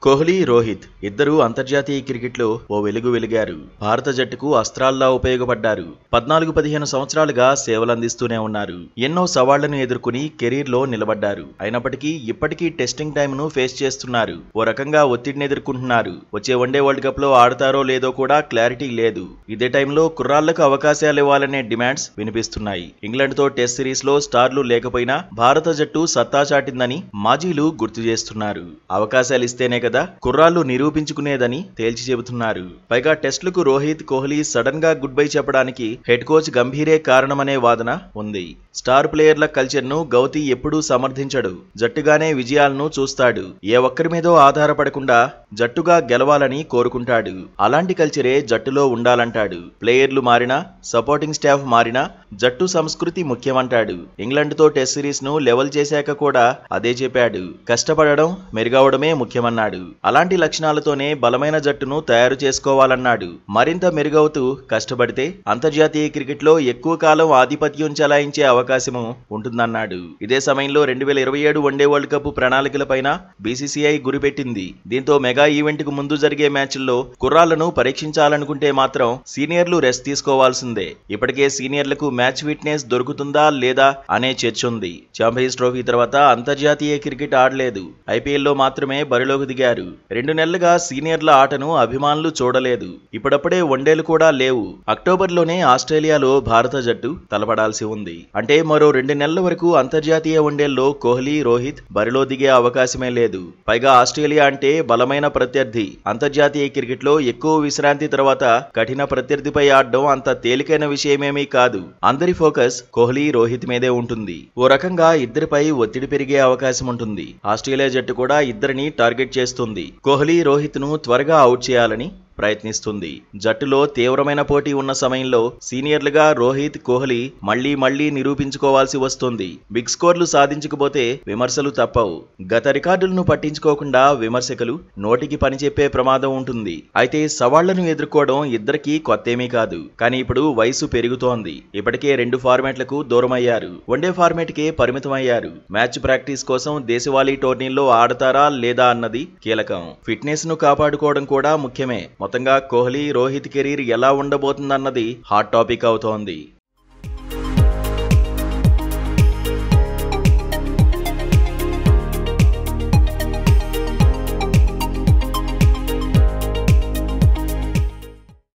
కోహ్లీ, రోహిత్ ఇద్దరూ అంతర్జాతీయ క్రికెట్లో ఓ వెలుగు వెలిగారు. భారత జట్టుకు అస్త్రాల్లా ఉపయోగపడ్డారు. 14-15 సంవత్సరాలుగా సేవలందిస్తూనే ఉన్నారు. ఎన్నో సవాళ్లను ఎదుర్కొని కెరీర్లో నిలబడ్డారు. అయినప్పటికీ ఇప్పటికీ టెస్టింగ్ టైమ్ను ఫేస్ చేస్తున్నారు. ఓ రకంగా ఒత్తిడిని ఎదుర్కొంటున్నారు. వచ్చే వన్డే వరల్డ్ కప్ లో ఆడతారో లేదో కూడా క్లారిటీ లేదు. ఇదే టైంలో కుర్రాళ్లకు అవకాశాలు ఇవ్వాలనే డిమాండ్స్ వినిపిస్తున్నాయి. ఇంగ్లాండ్తో టెస్ట్ సిరీస్ లో స్టార్లు లేకపోయినా భారత జట్టు సత్తా చాటిందని మాజీలు గుర్తు చేస్తున్నారు. అవకాశాలు ఇస్తేనే కదా కుర్రాళ్లు నిరూపించుకునేదని తేల్చి చెబుతున్నారు. పైగా టెస్టులకు రోహిత్, కోహ్లీ సడన్ గా గుడ్ బై చెప్పడానికి హెడ్ కోచ్ గంభీరే కారణమనే వాదన ఉంది. స్టార్ ప్లేయర్ల కల్చర్ ను గౌతీ ఎప్పుడూ సమర్థించడు. జట్టుగానే విజయాలను చూస్తాడు. ఏ ఒక్కరి మీదో ఆధారపడకుండా జట్టుగా గెలవాలని కోరుకుంటాడు. అలాంటి కల్చరే జట్టులో ఉండాలంటాడు. ప్లేయర్లు మారినా, సపోర్టింగ్ స్టాఫ్ మారినా జట్టు సంస్కృతి ముఖ్యమంటాడు. ఇంగ్లాండ్తో టెస్ట్ సిరీస్ ను లెవెల్ చేశాక కూడా అదే చెప్పాడు. కష్టపడడం, మెరుగవడమే ముఖ్యమన్నాడు. అలాంటి లక్షణాలతోనే బలమైన జట్టును తయారు చేసుకోవాలన్నాడు. మరింత మెరుగవుతూ కష్టపడితే అంతర్జాతీయ క్రికెట్లో ఎక్కువ కాలం ఆధిపత్యం చెలాయించే అవకాశము ఉంటుందన్నాడు. ఇదే సమయంలో 2027 వన్డే వరల్డ్ కప్ ప్రణాళికలపైన బీసీసీఐ గురిపెట్టింది. దీంతో మెగా ఈవెంట్ కు ముందు జరిగే మ్యాచ్ల్లో కుర్రాళ్లను పరీక్షించాలనుకుంటే మాత్రం సీనియర్లు రెస్ట్ తీసుకోవాల్సిందే. ఇప్పటికే సీనియర్లకు మ్యాచ్ ఫిట్నెస్ దొరుకుతుందా లేదా అనే చర్చ ఉంది. ఛాంపియన్స్ ట్రోఫీ తర్వాత అంతర్జాతీయ క్రికెట్ ఆడలేదు. ఐపీఎల్లో మాత్రమే బరిలోకి దిగారు. 2 నెలలుగా సీనియర్ల ఆటను అభిమానులు చూడలేదు. ఇప్పుడప్పుడే వన్డేలు కూడా లేవు. అక్టోబర్లోనే ఆస్ట్రేలియాలో భారత జట్టు తలపడాల్సి ఉంది. అంటే మరో 2 నెలల వరకు అంతర్జాతీయ వన్డేల్లో కోహ్లీ, రోహిత్ బరిలో దిగే అవకాశమే లేదు. పైగా ఆస్ట్రేలియా అంటే బలమైన ప్రత్యర్థి. అంతర్జాతీయ క్రికెట్లో ఎక్కువ విశ్రాంతి తర్వాత కఠిన ప్రత్యర్థిపై ఆడడం అంత తేలికైన విషయమేమీ కాదు. అందరి ఫోకస్ కోహ్లీ, రోహిత్ మీదే ఉంటుంది. ఓ రకంగా ఇద్దరిపై ఒత్తిడి పెరిగే అవకాశం ఉంటుంది. ఆస్ట్రేలియా జట్టు కూడా ఇద్దరిని టార్గెట్ చేస్తుంది. కోహ్లీ, రోహిత్ ను త్వరగా అవుట్ చేయాలని ప్రయత్నిస్తుంది. జట్టులో తీవ్రమైన పోటీ ఉన్న సమయంలో సీనియర్లుగా రోహిత్, కోహ్లీ మళ్లీ నిరూపించుకోవాల్సి వస్తుంది. బిగ్ స్కోర్లు సాధించకపోతే విమర్శలు తప్పవు. గత రికార్డులను పట్టించుకోకుండా విమర్శకులు నోటికి పని చెప్పే ప్రమాదం ఉంటుంది. అయితే సవాళ్లను ఎదుర్కోవడం ఇద్దరికీ కొత్తేమీ కాదు. కానీ ఇప్పుడు వయసు పెరుగుతోంది. ఇప్పటికే 2 ఫార్మాట్లకు దూరమయ్యారు. వన్డే ఫార్మాట్ కే పరిమితమయ్యారు. మ్యాచ్ ప్రాక్టీస్ కోసం దేశవాళీ టోర్నీల్లో ఆడతారా లేదా అన్నది కీలకం. ఫిట్నెస్ ను కాపాడుకోవడం కూడా ముఖ్యమే. మొత్తంగా కోహ్లీ, రోహిత్ కెరీర్ ఎలా ఉండబోతుందన్నది హాట్ టాపిక్ అవుతోంది.